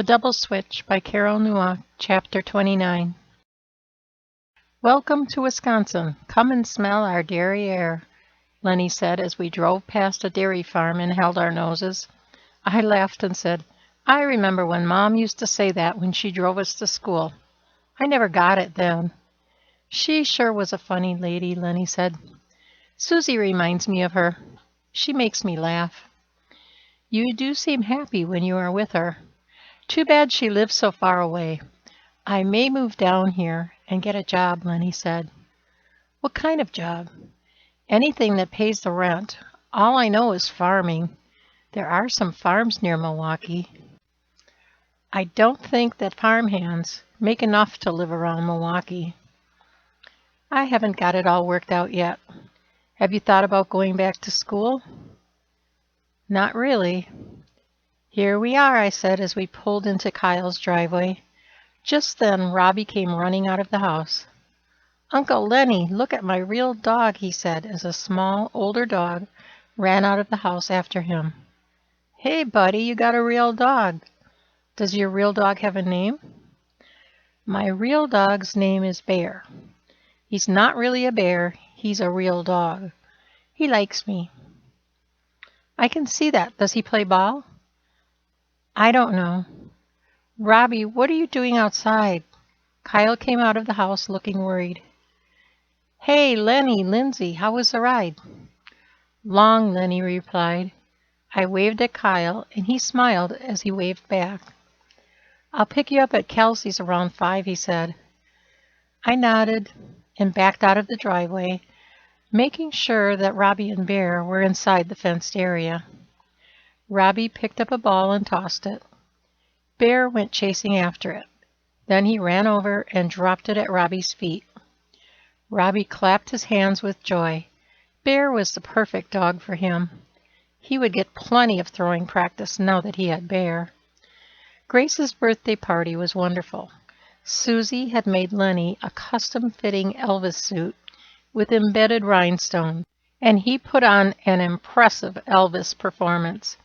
The Double Switch by Carole Neuok, Chapter 29. "Welcome to Wisconsin. Come and smell our dairy air," Lenny said as we drove past a dairy farm and held our noses. I laughed and said, "I remember when Mom used to say that when she drove us to school. I never got it then." "She sure was a funny lady," Lenny said. "Susie reminds me of her. She makes me laugh." "You do seem happy when you are with her. Too bad she lives so far away. I may move down here and get a job," Lenny said. "What kind of job?" "Anything that pays the rent. All I know is farming. There are some farms near Milwaukee." "I don't think that farmhands make enough to live around Milwaukee." "I haven't got it all worked out yet. Have you thought about going back to school?" "Not really." "Here we are," I said as we pulled into Kyle's driveway. Just then Robbie came running out of the house. "Uncle Lenny, look at my real dog," he said as a small, older dog ran out of the house after him. "Hey, buddy, you got a real dog. Does your real dog have a name?" "My real dog's name is Bear. He's not really a bear, he's a real dog. He likes me." "I can see that. Does he play ball?" "I don't know." "Robbie, what are you doing outside?" Kyle came out of the house looking worried. "Hey, Lenny, Lindsay, how was the ride?" "Long," Lenny replied. I waved at Kyle, and he smiled as he waved back. "I'll pick you up at Kelsey's around 5, he said. I nodded and backed out of the driveway, making sure that Robbie and Bear were inside the fenced area. Robbie picked up a ball and tossed it. Bear went chasing after it. Then he ran over and dropped it at Robbie's feet. Robbie clapped his hands with joy. Bear was the perfect dog for him. He would get plenty of throwing practice now that he had Bear. Grace's birthday party was wonderful. Susie had made Lenny a custom-fitting Elvis suit with embedded rhinestones, and he put on an impressive Elvis performance.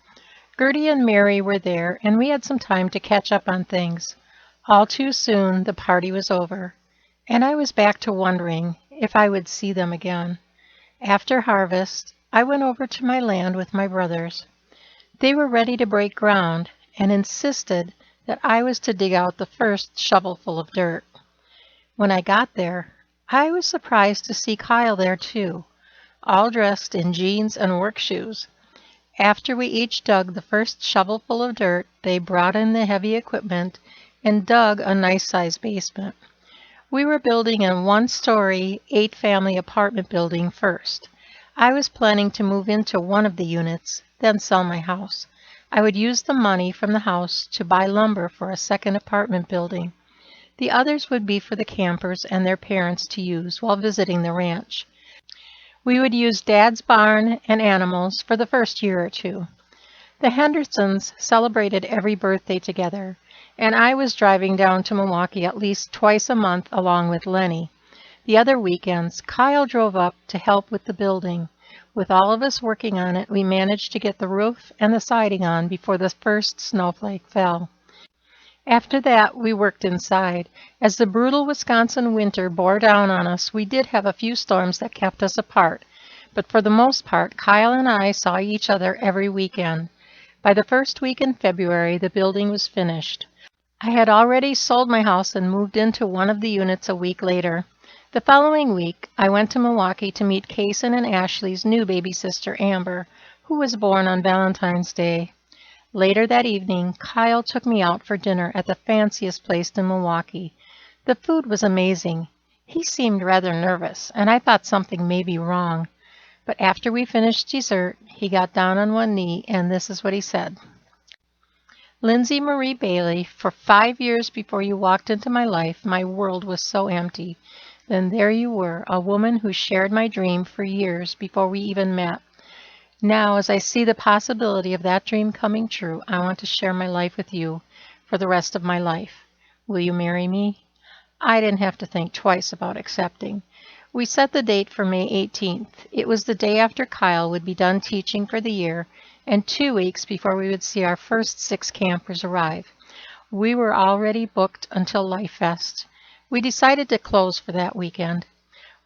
Gertie and Mary were there, and we had some time to catch up on things. All too soon, the party was over, and I was back to wondering if I would see them again. After harvest, I went over to my land with my brothers. They were ready to break ground and insisted that I was to dig out the first shovelful of dirt. When I got there, I was surprised to see Kyle there too, all dressed in jeans and work shoes. After we each dug the first shovelful of dirt, they brought in the heavy equipment and dug a nice-sized basement. We were building a 1-story, 8-family apartment building first. I was planning to move into one of the units, then sell my house. I would use the money from the house to buy lumber for a second apartment building. The others would be for the campers and their parents to use while visiting the ranch. We would use Dad's barn and animals for the first year or two. The Hendersons celebrated every birthday together, and I was driving down to Milwaukee at least twice a month along with Lenny. The other weekends, Kyle drove up to help with the building. With all of us working on it, we managed to get the roof and the siding on before the first snowflake fell. After that, we worked inside. As the brutal Wisconsin winter bore down on us, we did have a few storms that kept us apart, but for the most part, Kyle and I saw each other every weekend. By the first week in February, the building was finished. I had already sold my house and moved into one of the units a week later. The following week, I went to Milwaukee to meet Kaysen and Ashley's new baby sister, Amber, who was born on Valentine's Day. Later that evening, Kyle took me out for dinner at the fanciest place in Milwaukee. The food was amazing. He seemed rather nervous, and I thought something may be wrong. But after we finished dessert, he got down on one knee, and this is what he said. "Lindsay Marie Bailey, for 5 years before you walked into my life, my world was so empty. Then there you were, a woman who shared my dream for years before we even met. Now, as I see the possibility of that dream coming true, I want to share my life with you for the rest of my life. Will you marry me?" I didn't have to think twice about accepting. We set the date for May 18th. It was the day after Kyle would be done teaching for the year, and 2 weeks before we would see our first 6 campers arrive. We were already booked until Life Fest. We decided to close for that weekend.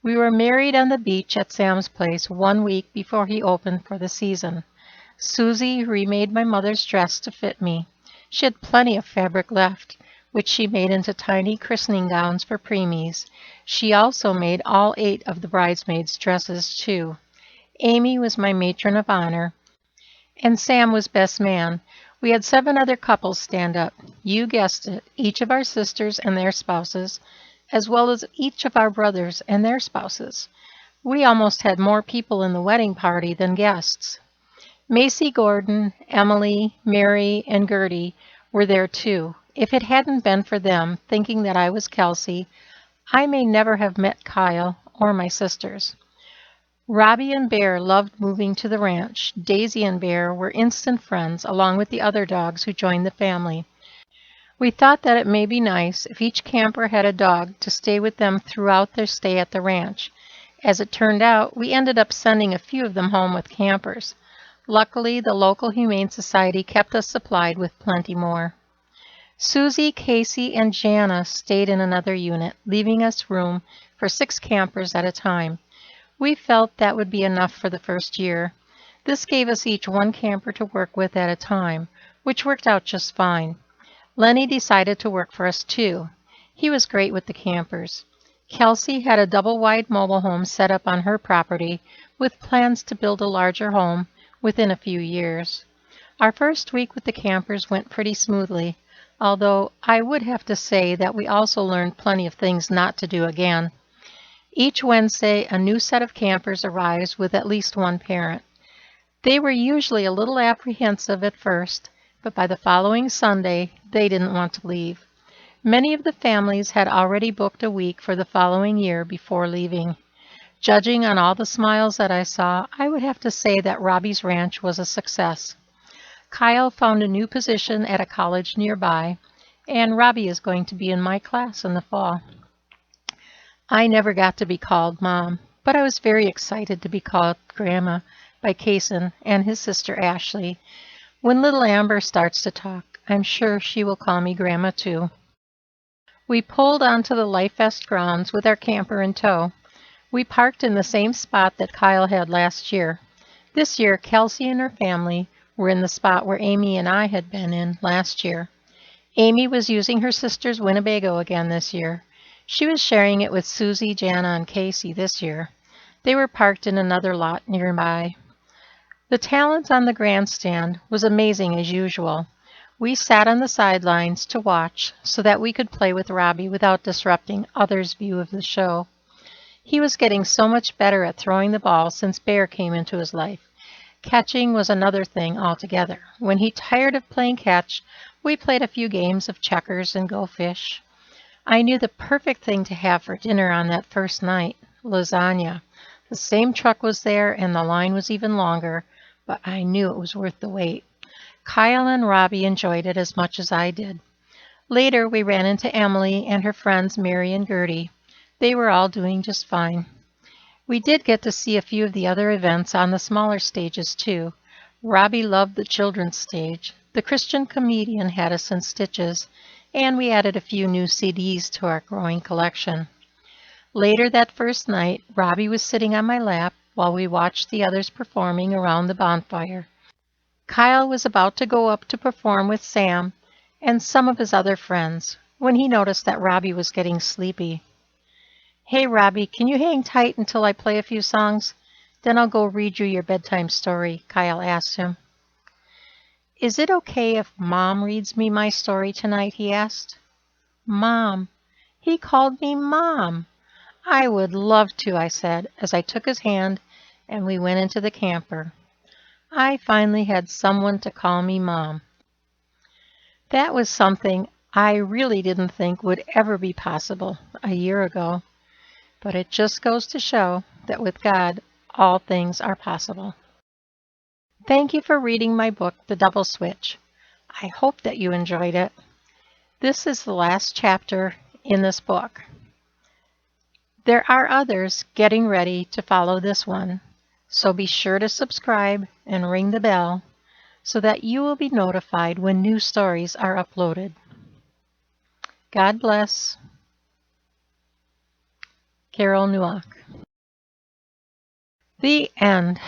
We were married on the beach at Sam's place 1 week before he opened for the season. Susie remade my mother's dress to fit me. She had plenty of fabric left, which she made into tiny christening gowns for preemies. She also made all 8 of the bridesmaids' dresses, too. Amy was my matron of honor, and Sam was best man. We had 7 other couples stand up. You guessed it, each of our sisters and their spouses, as well as each of our brothers and their spouses. We almost had more people in the wedding party than guests. Macy Gordon, Emily, Mary, and Gertie were there too. If it hadn't been for them thinking that I was Kelsey, I may never have met Kyle or my sisters. Robbie and Bear loved moving to the ranch. Daisy and Bear were instant friends, along with the other dogs who joined the family. We thought that it may be nice if each camper had a dog to stay with them throughout their stay at the ranch. As it turned out, we ended up sending a few of them home with campers. Luckily, the local Humane Society kept us supplied with plenty more. Susie, Casey, and Jana stayed in another unit, leaving us room for 6 campers at a time. We felt that would be enough for the first year. This gave us each 1 camper to work with at a time, which worked out just fine. Lenny decided to work for us too. He was great with the campers. Kelsey had a double-wide mobile home set up on her property with plans to build a larger home within a few years. Our first week with the campers went pretty smoothly, although I would have to say that we also learned plenty of things not to do again. Each Wednesday, a new set of campers arrives with at least 1 parent. They were usually a little apprehensive at first, but by the following Sunday, they didn't want to leave. Many of the families had already booked a week for the following year before leaving. Judging on all the smiles that I saw, I would have to say that Robbie's ranch was a success. Kyle found a new position at a college nearby, and Robbie is going to be in my class in the fall. I never got to be called Mom, but I was very excited to be called Grandma by Kason and his sister Ashley. When little Amber starts to talk, I'm sure she will call me Grandma too. We pulled onto the Life Fest grounds with our camper in tow. We parked in the same spot that Kyle had last year. This year, Kelsey and her family were in the spot where Amy and I had been in last year. Amy was using her sister's Winnebago again this year. She was sharing it with Susie, Jana, and Casey this year. They were parked in another lot nearby. The talent on the grandstand was amazing as usual. We sat on the sidelines to watch so that we could play with Robbie without disrupting others' view of the show. He was getting so much better at throwing the ball since Bear came into his life. Catching was another thing altogether. When he tired of playing catch, we played a few games of checkers and go fish. I knew the perfect thing to have for dinner on that first night, lasagna. The same truck was there and the line was even longer, but I knew it was worth the wait. Kyle and Robbie enjoyed it as much as I did. Later, we ran into Emily and her friends Mary and Gertie. They were all doing just fine. We did get to see a few of the other events on the smaller stages too. Robbie loved the children's stage. The Christian comedian had us in stitches, and we added a few new CDs to our growing collection. Later that first night, Robbie was sitting on my lap while we watched the others performing around the bonfire. Kyle was about to go up to perform with Sam and some of his other friends when he noticed that Robbie was getting sleepy. "Hey, Robbie, can you hang tight until I play a few songs? Then I'll go read you your bedtime story," Kyle asked him. "Is it okay if Mom reads me my story tonight?" he asked. "Mom." He called me Mom. "I would love to," I said, as I took his hand and we went into the camper. I finally had someone to call me Mom. That was something I really didn't think would ever be possible a year ago. But it just goes to show that with God, all things are possible. Thank you for reading my book, The Double Switch. I hope that you enjoyed it. This is the last chapter in this book. There are others getting ready to follow this one, so be sure to subscribe and ring the bell so that you will be notified when new stories are uploaded. God bless. Carole, Neuok. The end.